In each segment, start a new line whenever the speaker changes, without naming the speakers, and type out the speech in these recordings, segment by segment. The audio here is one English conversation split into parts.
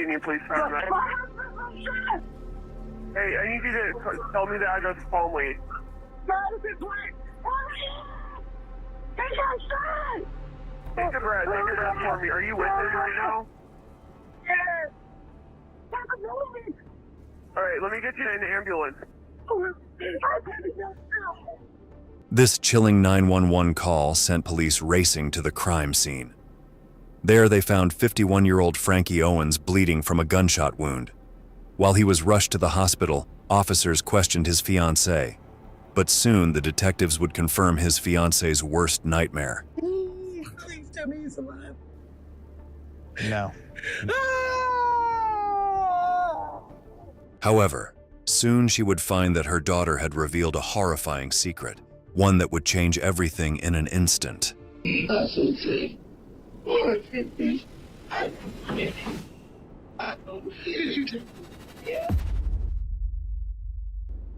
Can you please send that? Hey, I need you to tell me the address calmly. Take a breath for me. Are you with us right now?
Yes.
Alright, let me get you in an ambulance.
This chilling 911 call sent police racing to the crime scene. There they found 51-year-old Frankie Owens bleeding from a gunshot wound. While he was rushed to the hospital, officers questioned his fiancée. But soon the detectives would confirm his fiancée's worst nightmare.
Please tell me he's alive.
No.
However, soon she would find that her daughter had revealed a horrifying secret, one that would change everything in an instant.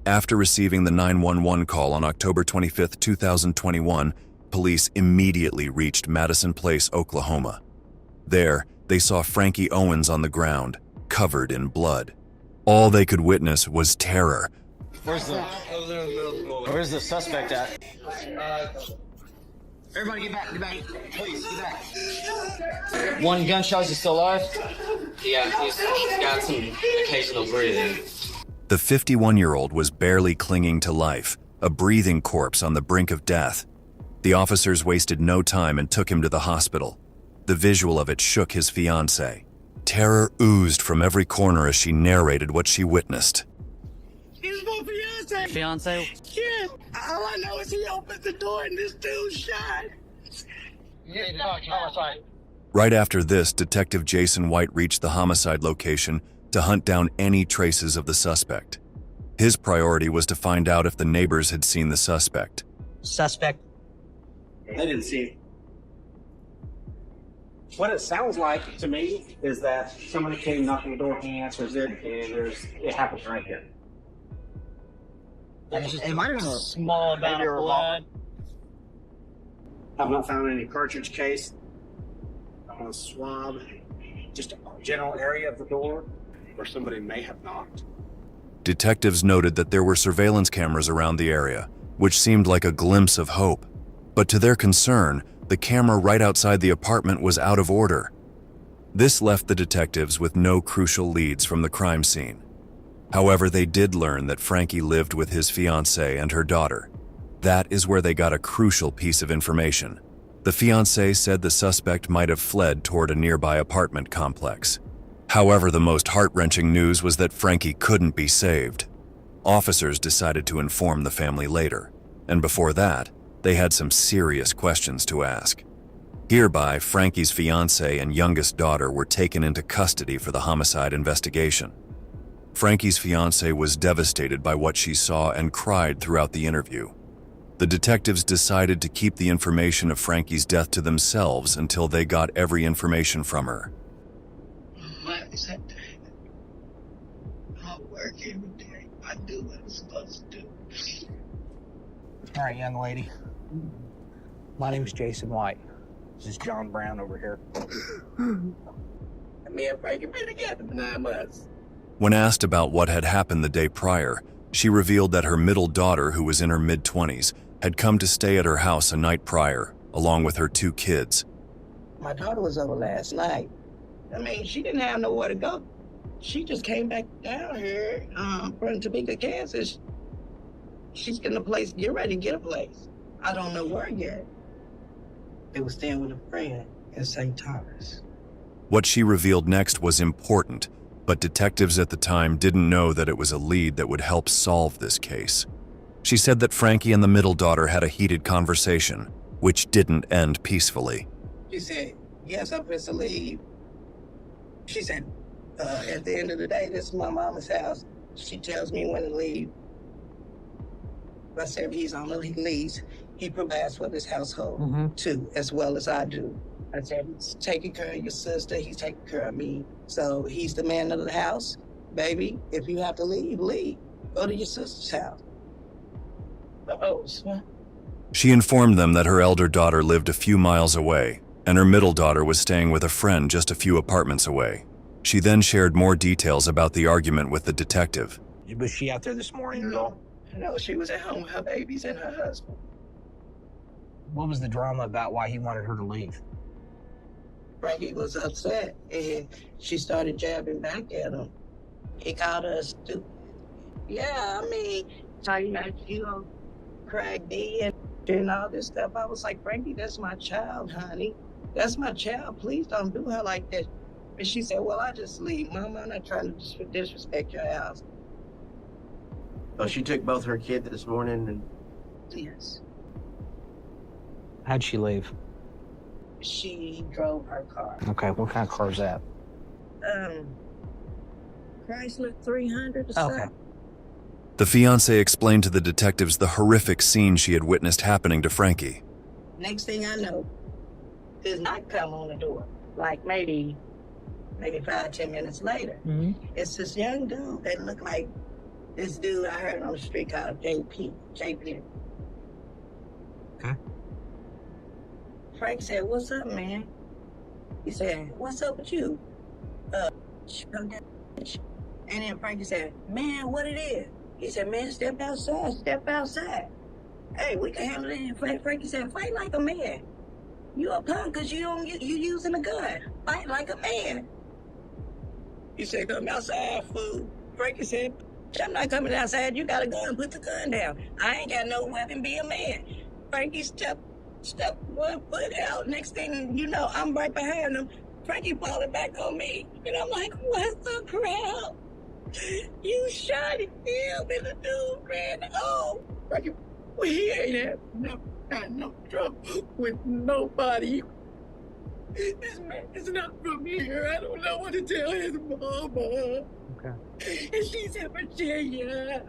After receiving the 911 call on October 25, 2021, police immediately reached Madison Place, Oklahoma. There, they saw Frankie Owens on the ground, covered in blood. All they could witness was terror.
Where's the suspect at? Everybody get back, please, get back. One gunshot, is he still alive?
Yeah, he's got some occasional breathing.
The 51-year-old was barely clinging to life, a breathing corpse on the brink of death. The officers wasted no time and took him to the hospital. The visual of it shook his fiancée. Terror oozed from every corner as she narrated what she witnessed.
He's my fiance.
Fiance?
Yeah. All I know is he opened the door and this dude shot.
Right after this, Detective Jason White reached the homicide location to hunt down any traces of the suspect. His priority was to find out if the neighbors had seen the suspect.
Suspect?
They didn't see him. What it sounds like to me is that somebody came knocking the door, he answers it, and it happens right here.
It might have been a small amount of blood.
I've not found any cartridge case, a swab, just a general area of the door where somebody may have knocked.
Detectives noted that there were surveillance cameras around the area, which seemed like a glimpse of hope. But to their concern, the camera right outside the apartment was out of order. This left the detectives with no crucial leads from the crime scene. However, they did learn that Frankie lived with his fiancée and her daughter. That is where they got a crucial piece of information. The fiancée said the suspect might have fled toward a nearby apartment complex. However, the most heart-wrenching news was that Frankie couldn't be saved. Officers decided to inform the family later, and before that, they had some serious questions to ask. Hereby, Frankie's fiancée and youngest daughter were taken into custody for the homicide investigation. Frankie's fiancée was devastated by what she saw and cried throughout the interview. The detectives decided to keep the information of Frankie's death to themselves until they got every information from her.
Why is that? I work every day. I do what I'm supposed to do.
All right, young lady. My name's Jason White. This is John Brown over here.
Me and Frankie been together for 9 months.
When asked about what had happened the day prior, she revealed that her middle daughter, who was in her mid-20s, had come to stay at her house a night prior, along with her 2 kids.
My daughter was over last night. I mean, she didn't have nowhere to go. She just came back down here from Topeka, Kansas. She's getting a place, get ready to get a place. I don't know where yet. They were staying with a friend in St. Thomas.
What she revealed next was important, but detectives at the time didn't know that it was a lead that would help solve this case. She said that Frankie and the middle daughter had a heated conversation, which didn't end peacefully.
She said, yes, I'm supposed to leave. She said, at the end of the day, this is my mama's house. She tells me when to leave. I said, if he's on he leaves, he provides for this household too, as well as I do. I said, he's taking care of your sister, he's taking care of me. So he's the man of the house. Baby, if you have to leave, leave. Go to your sister's house.
She informed them that her elder daughter lived a few miles away, and her middle daughter was staying with a friend just a few apartments away. She then shared more details about the argument with the detective.
Was she out there this morning?
No, she was at home with her babies and her husband.
What was the drama about why he wanted her to leave?
Frankie was upset, and she started jabbing back at him. He called her stupid. Yeah, I mean, talking about you on crack D and all this stuff. I was like, Frankie, that's my child, honey. That's my child. Please don't do her like that. And she said, well, I just leave. Mama, I'm not trying to disrespect your house.
Oh, she took both her kids this morning and...
Yes.
How'd she leave?
She drove her car.
Okay, what kind of car is that?
Chrysler 300 or
Okay.
something.
The fiancé explained to the detectives the horrific scene she had witnessed happening to Frankie.
Next thing I know, this knock come on the door. Like maybe 5-10 minutes later.
Mm-hmm.
It's this young dude that looked like this dude I heard on the street called JP.
Okay.
Frank said, what's up, man? He said, what's up with you? And then Frankie said, man, what it is? He said, man, step outside. Hey, we can handle it. Frankie said, fight like a man. You a punk because you using a gun. Fight like a man. He said, come outside, fool. Frankie said, I'm not coming outside. You got a gun, put the gun down. I ain't got no weapon, be a man. Frankie stepped 1 foot out. Next thing you know, I'm right behind him. Frankie falling back on me. And I'm like, what the crap? You shot him and the dude ran off. Frankie, well, he ain't had no trouble with nobody. This man is not from here. I don't know what to tell his mama.
Okay.
And she's in Virginia.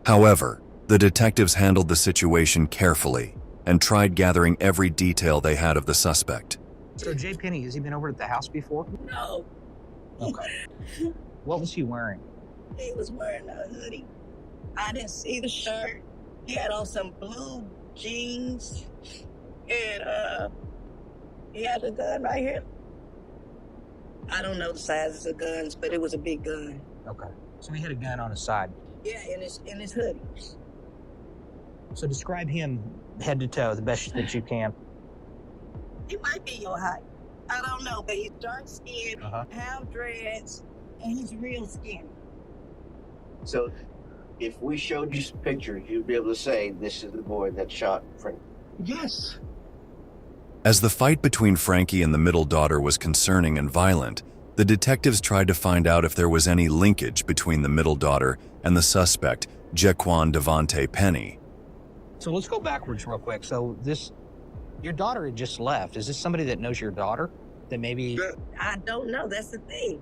However, the detectives handled the situation carefully and tried gathering every detail they had of the suspect.
So J. Penny, has he been over at the house before?
No.
Okay. What was he wearing?
He was wearing a hoodie. I didn't see the shirt. He had on some blue jeans. And he had a gun right here. I don't know the sizes of guns, but it was a big gun.
Okay. So he had a gun on his side.
Yeah, in his hoodie.
So describe him head to toe the best that you can.
He might be your height. I don't know, but he's dark skinned, half dreads, and he's real skinny.
So, if we showed you some pictures, you'd be able to say, this is the boy that shot Frank.
Yes.
As the fight between Frankie and the middle daughter was concerning and violent, the detectives tried to find out if there was any linkage between the middle daughter and the suspect, Jaquan Devontae Penny.
So let's go backwards real quick. So your daughter had just left. Is this somebody that knows your daughter? That maybe...
I don't know. That's the thing.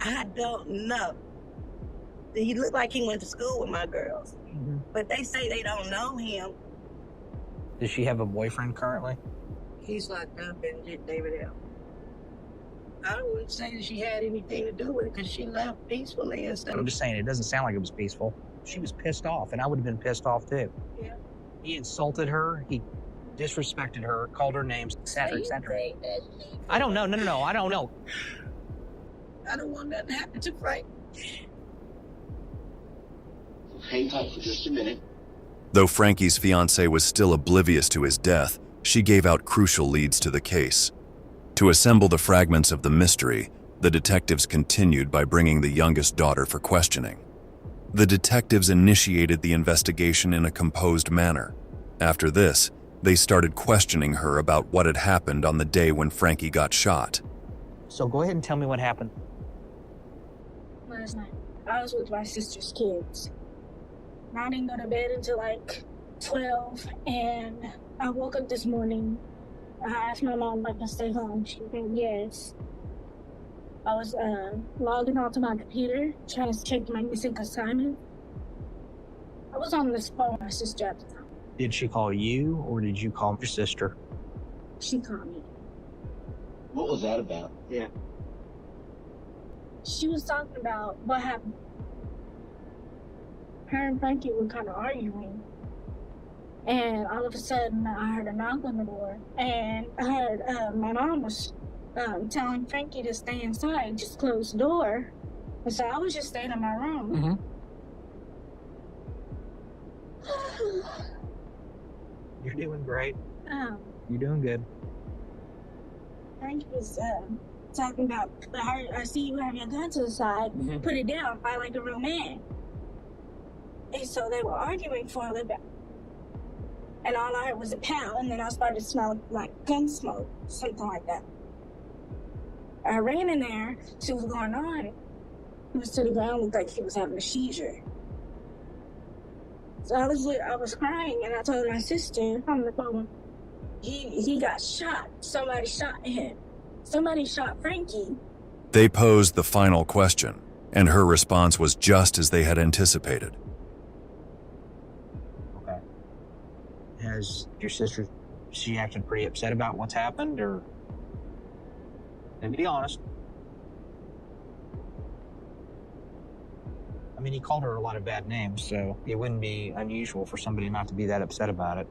I don't know. He looked like he went to school with my girls.
Mm-hmm.
But they say they don't know him.
Does she have a boyfriend currently?
He's locked up in David L. I wouldn't say that she had anything to do with it because she left peacefully and stuff.
I'm just saying, it doesn't sound like it was peaceful. She was pissed off, and I would have been pissed off too.
Yeah.
He insulted her, he disrespected her, called her names, etc., etc. I don't know, no, I don't know.
I don't want nothing to happen to Frank.
Hang tight for just a minute.
Though Frankie's fiancée was still oblivious to his death, she gave out crucial leads to the case. To assemble the fragments of the mystery, the detectives continued by bringing the youngest daughter for questioning. The detectives initiated the investigation in a composed manner. After this, they started questioning her about what had happened on the day when Frankie got shot.
So go ahead and tell me what happened.
Last night, I was with my sister's kids. I didn't go to bed until like 12, and I woke up this morning. I asked my mom if I could stay home. She said yes. I was logging onto my computer, trying to check my missing assignment. I was on this phone with my sister at the time.
Did she call you, or did you call your sister?
She called me.
What was that about? Yeah.
She was talking about what happened. Her and Frankie were kind of arguing. And all of a sudden, I heard a knock on the door. And I heard my mom was telling Frankie to stay inside, just close the door. And so I was just staying in my room.
You're doing great.
Um,
You're doing good.
Frankie was talking about, I see you have your gun to the side, put it down, fight like a real man. And so they were arguing for a little bit. And all I heard was a pow, and then I started smelling like gun smoke, something like that. I ran in there, see what was going on. He was to the ground, looked like he was having a seizure. So I was crying, and I told my sister on the phone, he got shot. Somebody shot him. Somebody shot Frankie.
They posed the final question, and her response was just as they had anticipated.
Okay. Has your sister, she acted pretty upset about what's happened, or? And be honest. I mean, he called her a lot of bad names, so it wouldn't be unusual for somebody not to be that upset about it.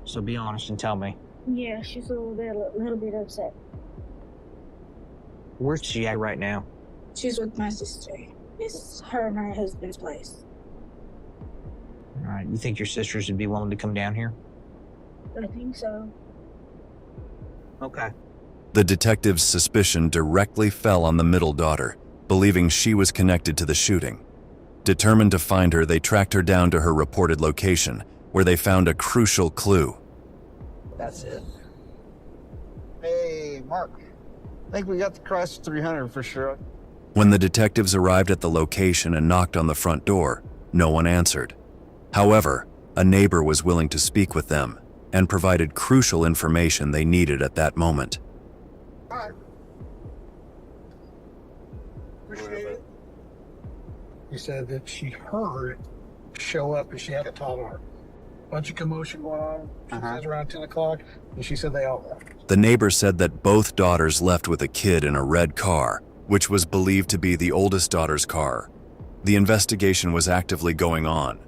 So be honest and tell me.
Yeah, she's a little bit upset.
Where's she at right now?
She's with my sister. It's her and her husband's place.
All right. You think your sisters would be willing to come down here?
I think so.
Okay.
The detective's suspicion directly fell on the middle daughter, believing she was connected to the shooting. Determined to find her, they tracked her down to her reported location, where they found a crucial clue.
That's it.
Hey, Mark. I think we got the Chrysler 300 for sure.
When the detectives arrived at the location and knocked on the front door, no one answered. However, a neighbor was willing to speak with them and provided crucial information they needed at that moment.
All right. Appreciate it. He said that she heard it show up and she had a toddler. Bunch of commotion going on. She says around 10 o'clock, and she said they all left.
The neighbor said that both daughters left with a kid in a red car, which was believed to be the oldest daughter's car. The investigation was actively going on.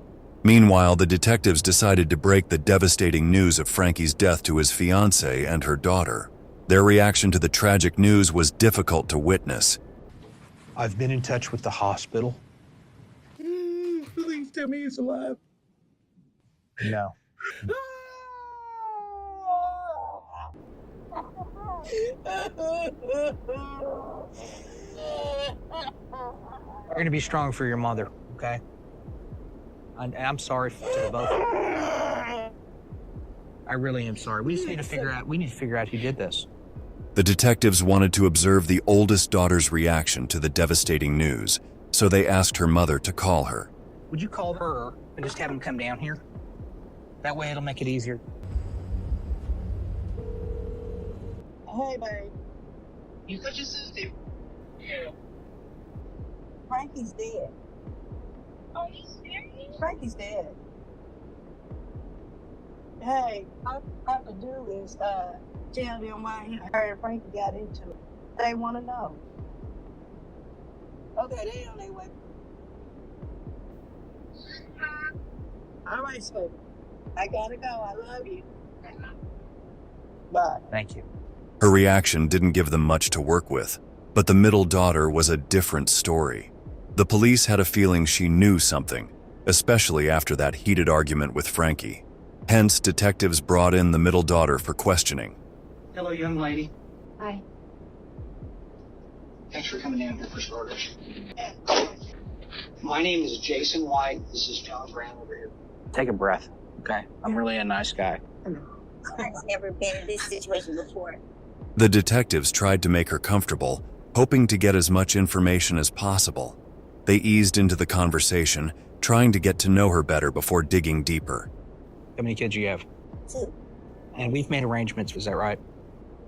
Meanwhile, the detectives decided to break the devastating news of Frankie's death to his fiancée and her daughter. Their reaction to the tragic news was difficult to witness.
I've been in touch with the hospital.
Please tell me he's alive.
No. You're gonna be strong for your mother, okay? I'm sorry to the both of you. I really am sorry. We just need to figure out who did this.
The detectives wanted to observe the oldest daughter's reaction to the devastating news, so they asked her mother to call her.
Would you call her and just have him come down here? That way it'll make it easier.
Hey, babe.
You got your sister.
Yeah. Frankie's dead.
Are you serious?
Frankie's dead. Hey, all I have to do is tell them why her and Frankie got into it. They want to know. Okay, they on their way. All right, sweetie. I gotta go. I love you. Bye.
Thank you.
Her reaction didn't give them much to work with, but the middle daughter was a different story. The police had a feeling she knew something, especially after that heated argument with Frankie. Hence, detectives brought in the middle daughter for questioning.
Hello, young lady.
Hi.
Thanks for coming down here for starters. My name is Jason White. This is John Brown over here. Take a breath, okay? I'm really a nice guy.
I've never been in this situation before.
The detectives tried to make her comfortable, hoping to get as much information as possible. They eased into the conversation, trying to get to know her better before digging deeper.
How many kids do you have?
2.
And we've made arrangements, is that right?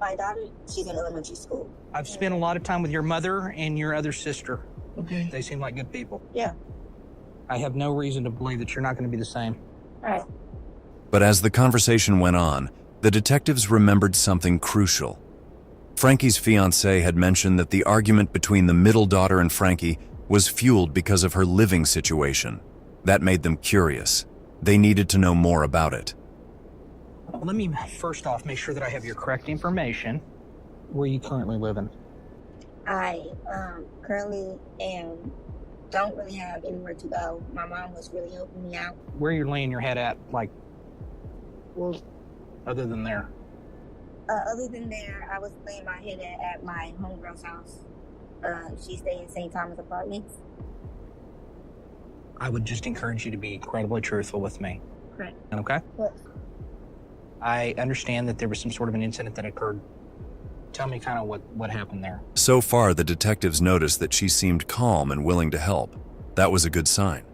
My daughter, she's in elementary school.
I've spent a lot of time with your mother and your other sister.
Okay.
They seem like good people.
Yeah.
I have no reason to believe that you're not going to be the same.
All right.
But as the conversation went on, the detectives remembered something crucial. Frankie's fiancée had mentioned that the argument between the middle daughter and Frankie was fueled because of her living situation. That made them curious. They needed to know more about it.
Let me first off make sure that I have your correct information. where you currently living?
I currently don't really have anywhere to go. My mom was really helping me out.
Where you're laying your head at, like, well, other than there?
Other than there, I was laying my head at my homegirl's house. She stayed in St. Thomas Apartments.
I would just encourage you to be incredibly truthful with me.
Correct.
Okay?
What?
I understand that there was some sort of an incident that occurred. Tell me kind of what happened there.
So far, the detectives noticed that she seemed calm and willing to help. That was a good sign.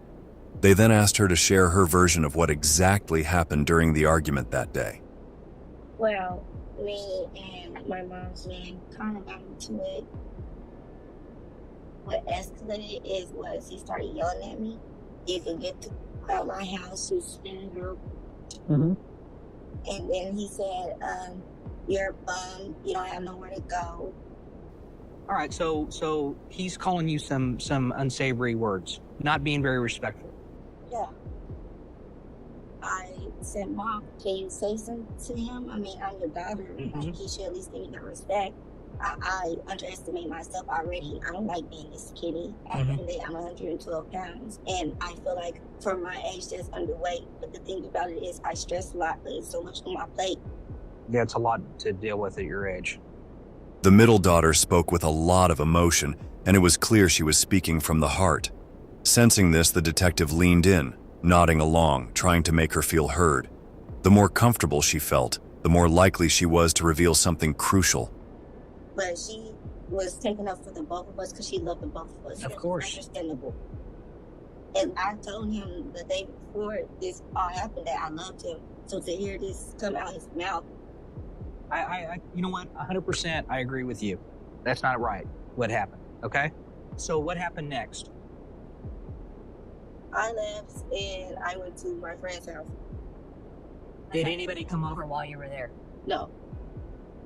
They then asked her to share her version of what exactly happened during the argument that day.
Well, me and my mom's man kind of got into it. What escalated was he started yelling at me. You can get out my house, you spin her.
Mm-hmm.
And then he said, you're a bum, you don't have nowhere to go.
All right, so he's calling you some unsavory words, not being very respectful.
Yeah. I said, Mom, can you say something to him? I mean, I'm your daughter. Like, he should at least give me the respect. I underestimate myself already. I don't like being this kitty. I'm 112 pounds. And I feel like for my age, that's underweight. But the thing about it is I stress a lot. There's so much on my plate.
Yeah, it's a lot to deal with at your age.
The middle daughter spoke with a lot of emotion, and it was clear she was speaking from the heart. Sensing this, the detective leaned in, nodding along, trying to make her feel heard. The more comfortable she felt, the more likely she was to reveal something crucial.
But she was taking up for the both of us because she loved the both of us.
Of course.
Understandable. And I told him the day before this all happened that I loved him. So to hear this come out his mouth.
I you know what? 100% I agree with you. That's not right, what happened, okay? So what happened next?
I left and I went to my friend's house.
Did anybody come over while you were there?
No.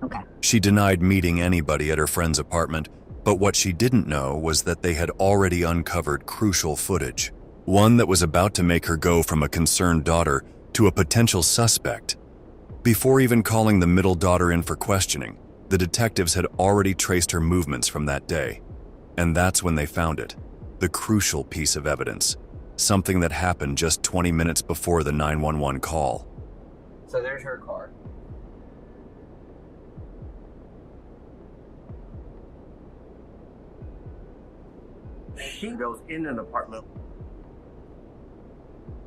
Okay.
She denied meeting anybody at her friend's apartment, but what she didn't know was that they had already uncovered crucial footage, one that was about to make her go from a concerned daughter to a potential suspect. Before even calling the middle daughter in for questioning, the detectives had already traced her movements from that day. And that's when they found it, the crucial piece of evidence, something that happened just 20 minutes before the 911 call.
So there's her car.
She goes in an apartment.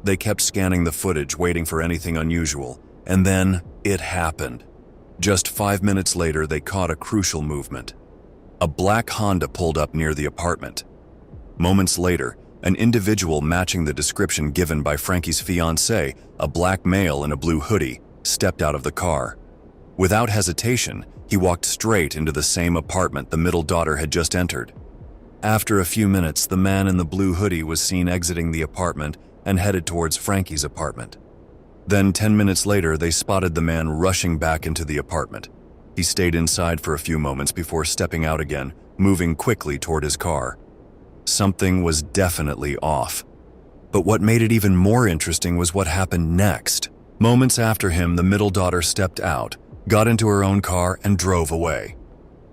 They kept scanning the footage, waiting for anything unusual, and then it happened. Just 5 minutes later, they caught a crucial movement. A black Honda pulled up near the apartment. Moments later, an individual matching the description given by Frankie's fiancée, a black male in a blue hoodie, stepped out of the car. Without hesitation, he walked straight into the same apartment the middle daughter had just entered. After a few minutes, the man in the blue hoodie was seen exiting the apartment and headed towards Frankie's apartment. Then 10 minutes later, they spotted the man rushing back into the apartment. He stayed inside for a few moments before stepping out again, moving quickly toward his car. Something was definitely off. But what made it even more interesting was what happened next. Moments after him, the middle daughter stepped out, got into her own car, and drove away.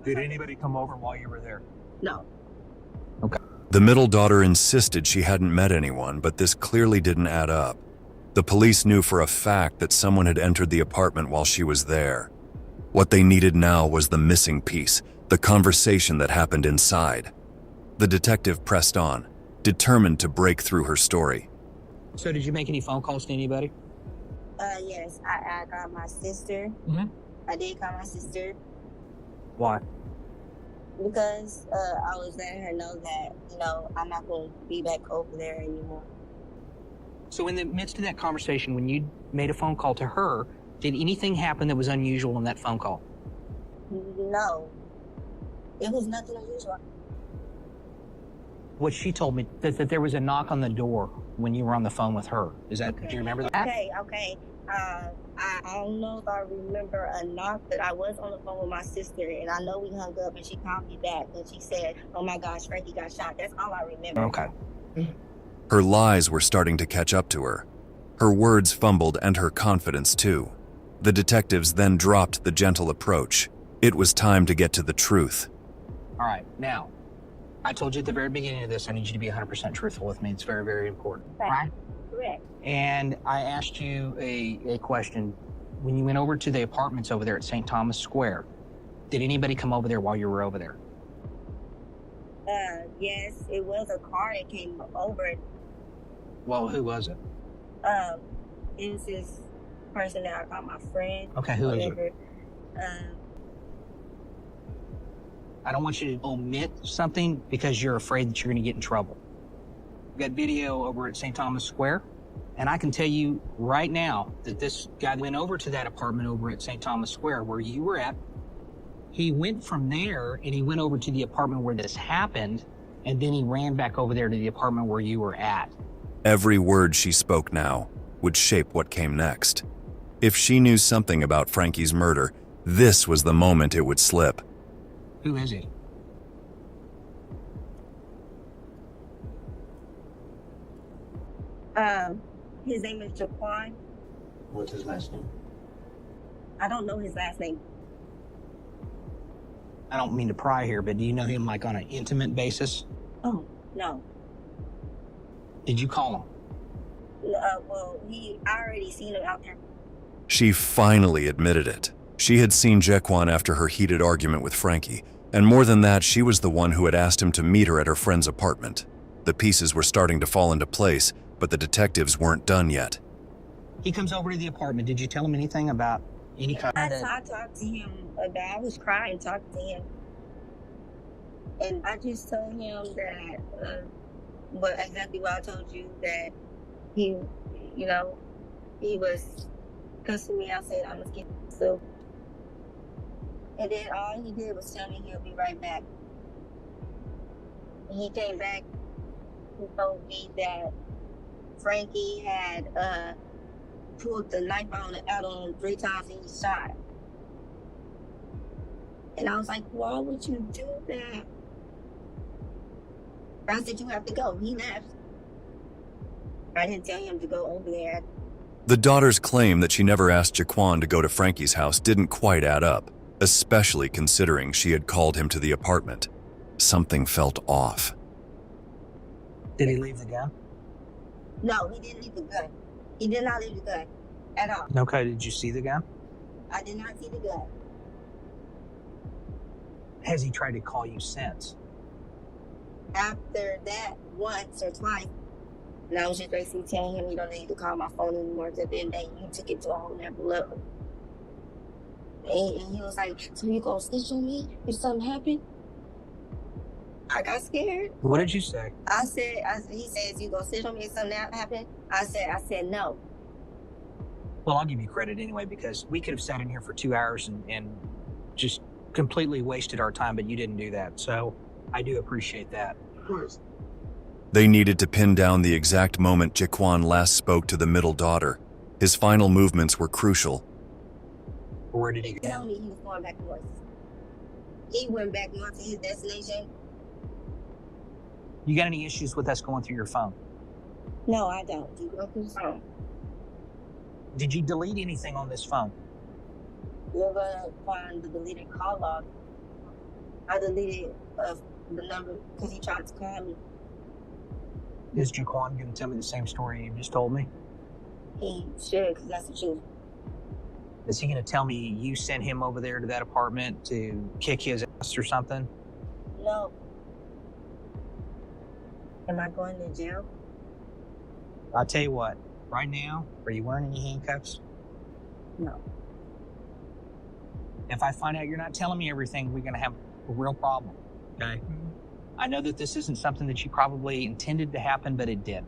Did anybody come over while you were there?
No.
Okay.
The middle daughter insisted she hadn't met anyone, but this clearly didn't add up. The police knew for a fact that someone had entered the apartment while she was there. What they needed now was the missing piece, the conversation that happened inside. The detective pressed on, determined to break through her story.
So did you make any phone calls to anybody?
Yes, I got my sister.
Mm-hmm.
I did call my sister
Why?
because I was letting her know that, I'm not going to be back over there anymore.
So in the midst of that conversation, when you made a phone call to her, did anything happen that was unusual in that phone call?
No. It was nothing unusual.
What she told me, that there was a knock on the door when you were on the phone with her. Is that, do you remember that?
Okay. I don't know if I remember a knock, but I was on the phone with my sister, and I know we hung up, and she called me back, and she said, "Oh my gosh, Frankie got shot." That's all I remember.
Okay.
Her lies were starting to catch up to her. Her words fumbled and her confidence too. The detectives then dropped the gentle approach. It was time to get to the truth.
All right, now, I told you at the very beginning of this, I need you to be 100% truthful with me. It's very, very important.
Right. Correct.
And I asked you a question. When you went over to the apartments over there at St. Thomas Square, did anybody come over there while you were over there?
Yes, it was a car that came over.
Well, who was it?
It was this person that I call my friend.
Okay, who is
it?
I don't want you to omit something because you're afraid that you're going to get in trouble. We've got video over at St. Thomas Square, and I can tell you right now that this guy went over to that apartment over at St. Thomas Square where you were at. He went from there and he went over to the apartment where this happened, and then he ran back over there to the apartment where you were at.
Every word she spoke now would shape what came next. If she knew something about Frankie's murder, this was the moment it would slip.
Who is he?
His name is Jaquan.
What's his last name?
I don't know his last name.
I don't mean to pry here, but do you know him like on an intimate basis?
Oh, no.
Did you call him?
Well, I already seen him out there.
She finally admitted it. She had seen Jaquan after her heated argument with Frankie, and more than that, she was the one who had asked him to meet her at her friend's apartment. The pieces were starting to fall into place, but the detectives weren't done yet.
He comes over to the apartment. Did you tell him anything about any kind of...
I talked to him about, I was crying talking to him. And I just told him that, exactly what I told you, that he was cussing me out, saying I was getting so. And then all he did was tell me he'll be right back. When he came back, he told me that Frankie had pulled the knife out on him 3 times and he shot. And I was like, why would you do that? I said, you have to go. He left. I didn't tell him to go over there.
The daughter's claim that she never asked Jaquan to go to Frankie's house didn't quite add up, especially considering she had called him to the apartment. Something felt off.
Did he leave the gun?
No, he didn't leave the gun. He did not leave the gun at all.
Okay, did you see the gun?
I did not see the gun.
Has he tried to call you since?
After that, once or twice, and I was just basically telling him you don't need to call my phone anymore, because then you took it to a whole nother level. And he was like, so you gonna snitch on me if something happened? I got scared.
What did you say?
He says, you gonna snitch on me if something happened? I said no.
Well, I'll give you credit anyway, because we could have sat in here for 2 hours and just completely wasted our time, but you didn't do that. So I do appreciate that.
Of course.
They needed to pin down the exact moment Jaquan last spoke to the middle daughter. His final movements were crucial.
Where did he go?
Tell me he was going back north. He went back north to his destination.
You got any issues with us going through your phone?
No, I don't. You go through the phone.
Did you delete anything on this phone?
You're gonna find the deleted call log. I deleted the number because he tried to call me.
Is Jaquan going to tell me the same story you just told me?
He should, because that's the truth.
Is he going to tell me you sent him over there to that apartment to kick his ass or something?
No. Am I going to jail?
I'll tell you what, right now, are you wearing any handcuffs?
No.
If I find out you're not telling me everything, we're going to have a real problem, okay? I know that this isn't something that you probably intended to happen, but it did.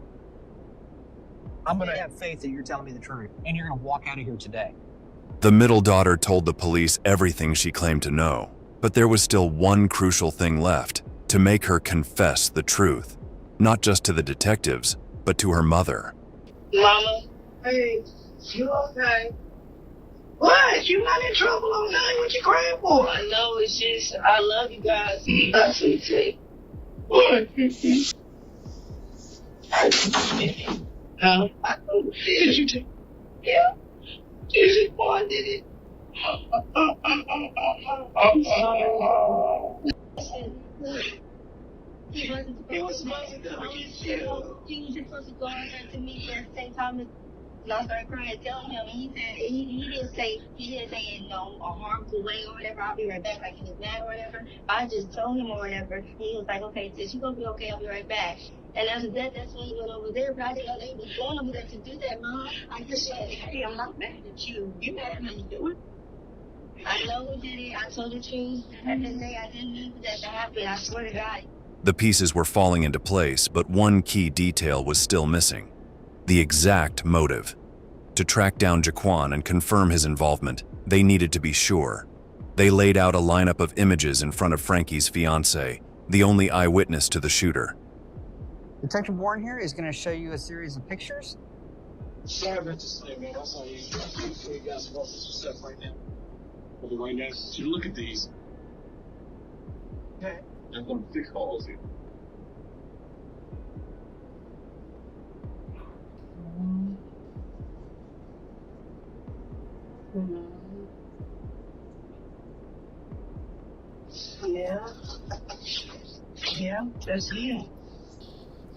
I'm going to have faith that you're telling me the truth, and you're going to walk out of here today.
The middle daughter told the police everything she claimed to know, but there was still one crucial thing left, to make her confess the truth. Not just to the detectives, but to her mother.
Mama, hey, you okay? What? You not in trouble on nothing? What you crying for? I know, it's just, I love you guys. That's what you say. What? Huh? Did you take? Yeah. Is it boy did it? I'm sorry. He was supposed to come against you.
He was just supposed to go over to me at the same time as I started crying, telling him, and he said he didn't say it in no a harmful way or whatever. I'll be right back, like he was mad or whatever. I just told him or whatever. He was like, okay, sis, you gonna be okay? I'll be right back. And after that, that's when he went over there. But I didn't know they was going over there to do that, Mom. I just said, hey, I'm not mad at you. You mad at me? You do it. I know who did it. I told the truth. At the day, I didn't mean for that to happen. I swear to God.
The pieces were falling into place, but one key detail was still missing: the exact motive. To track down Jaquan and confirm his involvement, they needed to be sure. They laid out a lineup of images in front of Frankie's fiancée, the only eyewitness to the shooter.
Detective Warren here is going to show you a series of pictures.
Sorry about to say, man. That's all you guys want some stuff right now. We'll be right now. So you look at these. Okay. I'm going to fix all of you.
Yeah. Yeah, that's him.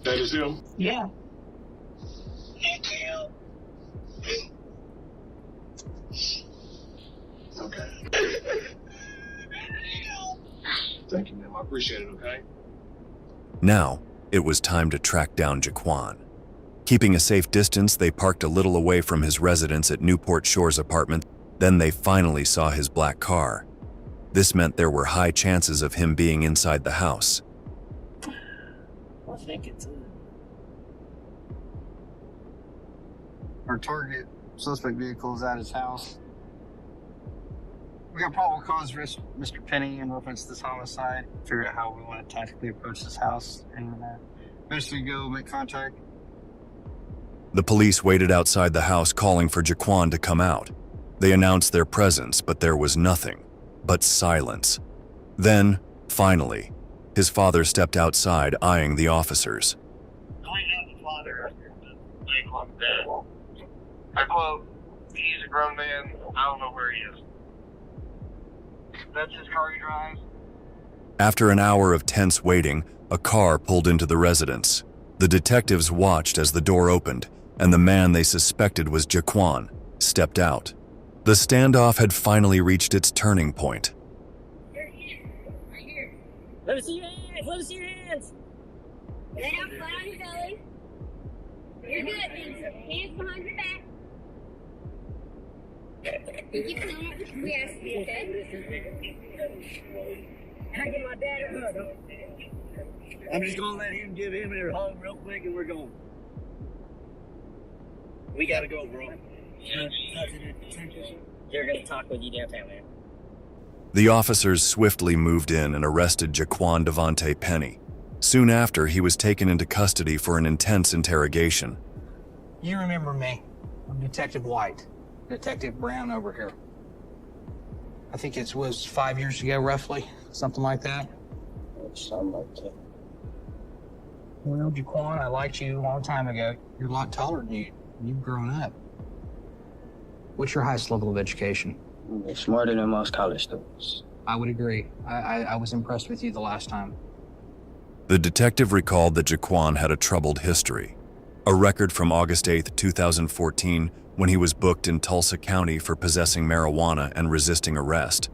That is him?
Yeah.
Okay. Thank you, ma'am. I appreciate it, okay?
Now, it was time to track down Jaquan. Keeping a safe distance, they parked a little away from his residence at Newport Shores apartment. Then they finally saw his black car. This meant there were high chances of him being inside the house.
I think it's
Our target suspect vehicle is at his house. We got probable cause arrest Mr. Penny in reference to this homicide. Figure out how we want to tactically approach this house and eventually go make contact.
The police waited outside the house calling for Jaquan to come out. They announced their presence, but there was nothing but silence. Then, finally, his father stepped outside, eyeing the officers.
I have a father. Like that. Well, he's a grown man. I don't know where he is. That's his car he drives.
After an hour of tense waiting, a car pulled into the residence. The detectives watched as the door opened, and the man they suspected was Jaquan stepped out. The standoff had finally reached its turning point.
Right here. Let me see your hands. Let me see your hands.
Lay down flat on your belly. You're good. Hands behind your back. You keep doing what we asked you, okay?
Can I get my dad a hug?
I'm just gonna let him give him a hug real quick and we're going. We gotta go, bro.
They're gonna talk with you downtown, man.
The officers swiftly moved in and arrested Jaquan Devontae Penny. Soon after, he was taken into custody for an intense interrogation.
You remember me. I'm Detective White. Detective Brown over here. I think it was 5 years ago, roughly. Something like that.
Something like that.
Well, Jaquan, I liked you a long time ago. You're a lot taller than you. You've grown up. What's your highest level of education?
You're smarter than most college students.
I would agree. I was impressed with you the last time.
The detective recalled that Jaquan had a troubled history. A record from August 8, 2014, when he was booked in Tulsa County for possessing marijuana and resisting arrest.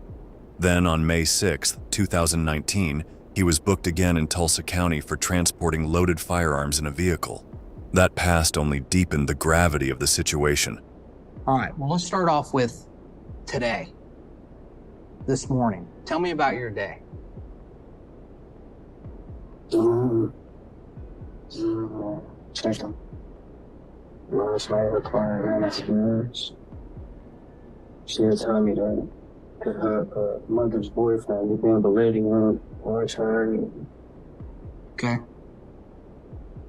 Then on May 6, 2019, he was booked again in Tulsa County for transporting loaded firearms in a vehicle. That past only deepened the gravity of the situation.
All right, well, let's start off with today. This morning. Tell me about your day.
Check them. Last night, her car ran experience. She was telling me that her mother's boyfriend was in the living room towards her.
Okay.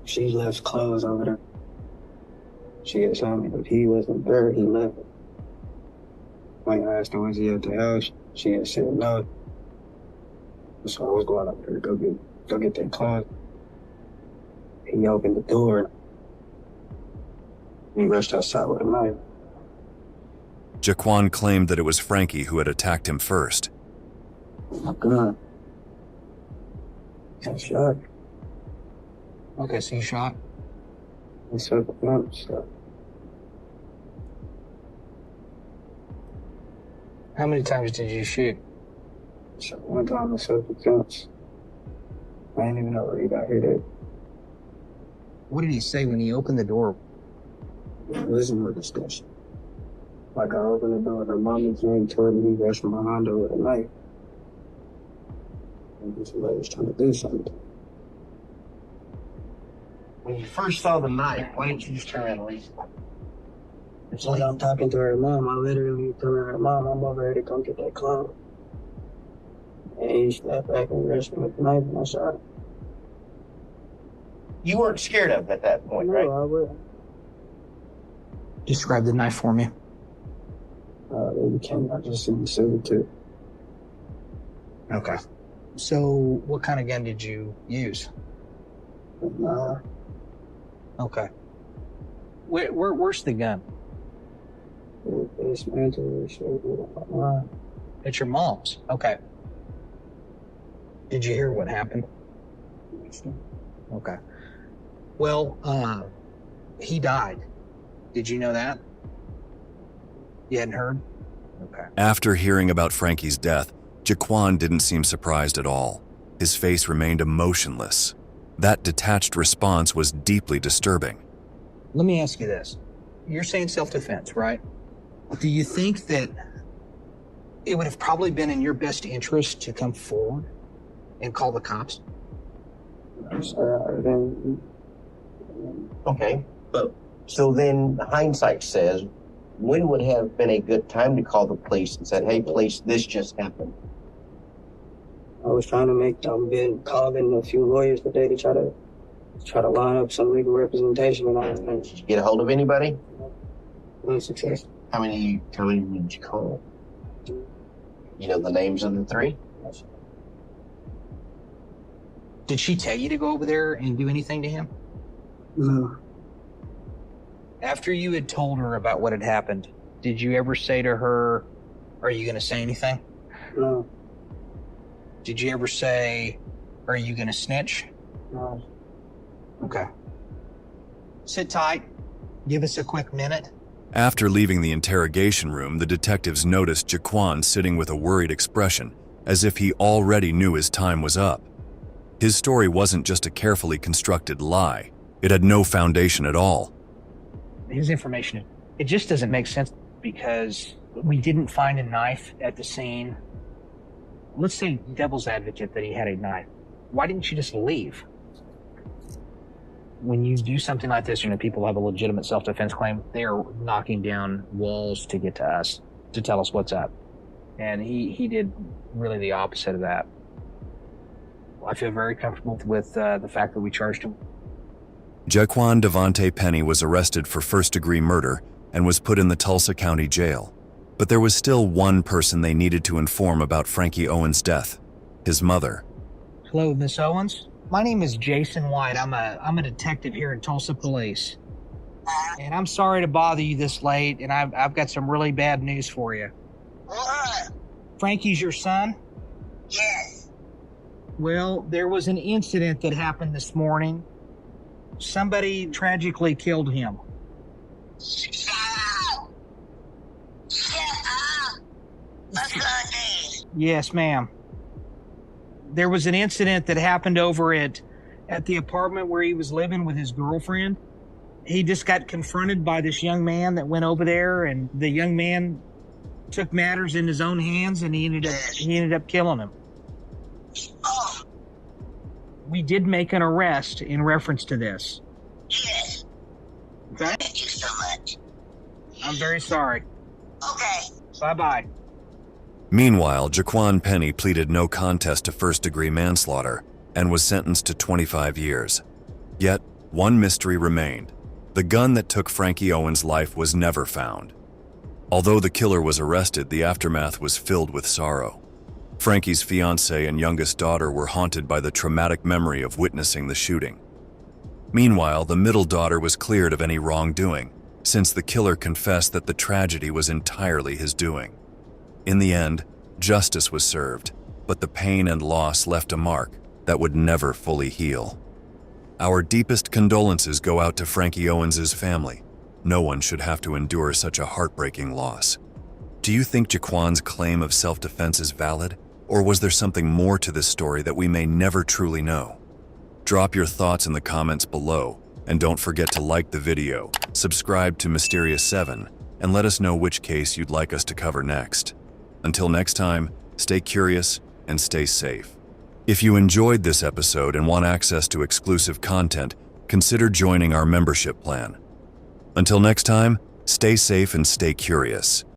She left clothes over there. She had told me if he wasn't there, he left it. When I asked her, was he at the house? She had said no. So I was going up there to go get that closet. He opened the door. He rushed outside with a knife.
Jaquan claimed that it was Frankie who had attacked him first.
My gun. I shot.
Okay, so you shot?
I shot the gun, so.
How many times did you shoot?
So one time I shot the guns. I didn't even know where he got hit at.
What did he say when he opened the door?
It wasn't no discussion. Like I opened the door, the mama came toward me, rushed behind her with a knife. And this lady was trying to do something.
When you first saw the knife, why didn't you just turn around and leave?
It's like I'm talking to her mom. I literally told her, Mom, I'm over here to come get that clown. And he snapped back and rushed me with the knife and I shot him.
You weren't scared of him at that point, right?
No, I wasn't.
Describe the knife for me.
It came out just in the silver too.
Okay. So, what kind of gun did you use? Okay. Where's the gun?
It's
It's your mom's. Okay. Did you hear what happened? Okay. Well, he died. Did you know that? You hadn't heard? Okay.
After hearing about Frankie's death, Jaquan didn't seem surprised at all. His face remained emotionless. That detached response was deeply disturbing.
Let me ask you this. You're saying self-defense, right? Do you think that it would have probably been in your best interest to come forward and call the cops?
Okay, but so then hindsight says, when would have been a good time to call the police and said, hey, police, this just happened?
I was trying to make been calling a few lawyers today to try to line up some legal representation and all that.
Did you get a hold of anybody?
Unsuccessful.
How many did you call? You know the names of the three?
Did she tell you to go over there and do anything to him?
No.
After you had told her about what had happened, did you ever say to her, are you going to say anything?
No.
Did you ever say, are you going to snitch?
No.
Okay. Sit tight. Give us a quick minute.
After leaving the interrogation room, the detectives noticed Jaquan sitting with a worried expression, as if he already knew his time was up. His story wasn't just a carefully constructed lie. It had no foundation at all.
His information, it just doesn't make sense because we didn't find a knife at the scene. Let's say devil's advocate that he had a knife. Why didn't you just leave? When you do something like this, people have a legitimate self-defense claim. They are knocking down walls to get to us, to tell us what's up. And he did really the opposite of that. I feel very comfortable with the fact that we charged him.
Jaquan Devontae Penny was arrested for first-degree murder and was put in the Tulsa County Jail. But there was still one person they needed to inform about Frankie Owens' death: his mother.
Hello, Miss Owens. My name is Jason White. I'm a detective here in Tulsa Police. And I'm sorry to bother you this late, and I've got some really bad news for you.
What?
Frankie's your son?
Yes.
Well, there was an incident that happened this morning. Somebody tragically killed him.
Shut up! Shut up! My son dead.
Yes, ma'am. There was an incident that happened over at the apartment where he was living with his girlfriend. He just got confronted by this young man that went over there, and the young man took matters in his own hands, and he ended up killing him.
Oh.
We did make an arrest in reference to this.
Yes.
Okay?
Thank you so much.
I'm very sorry.
Okay.
Bye-bye.
Meanwhile, Jaquan Penny pleaded no contest to first-degree manslaughter and was sentenced to 25 years. Yet, one mystery remained. The gun that took Frankie Owens' life was never found. Although the killer was arrested, the aftermath was filled with sorrow. Frankie's fiancée and youngest daughter were haunted by the traumatic memory of witnessing the shooting. Meanwhile, the middle daughter was cleared of any wrongdoing, since the killer confessed that the tragedy was entirely his doing. In the end, justice was served, but the pain and loss left a mark that would never fully heal. Our deepest condolences go out to Frankie Owens' family. No one should have to endure such a heartbreaking loss. Do you think Jaquan's claim of self-defense is valid, or was there something more to this story that we may never truly know? Drop your thoughts in the comments below, and don't forget to like the video, subscribe to Mysterious 7, and let us know which case you'd like us to cover next. Until next time, stay curious and stay safe. If you enjoyed this episode and want access to exclusive content, consider joining our membership plan. Until next time, stay safe and stay curious.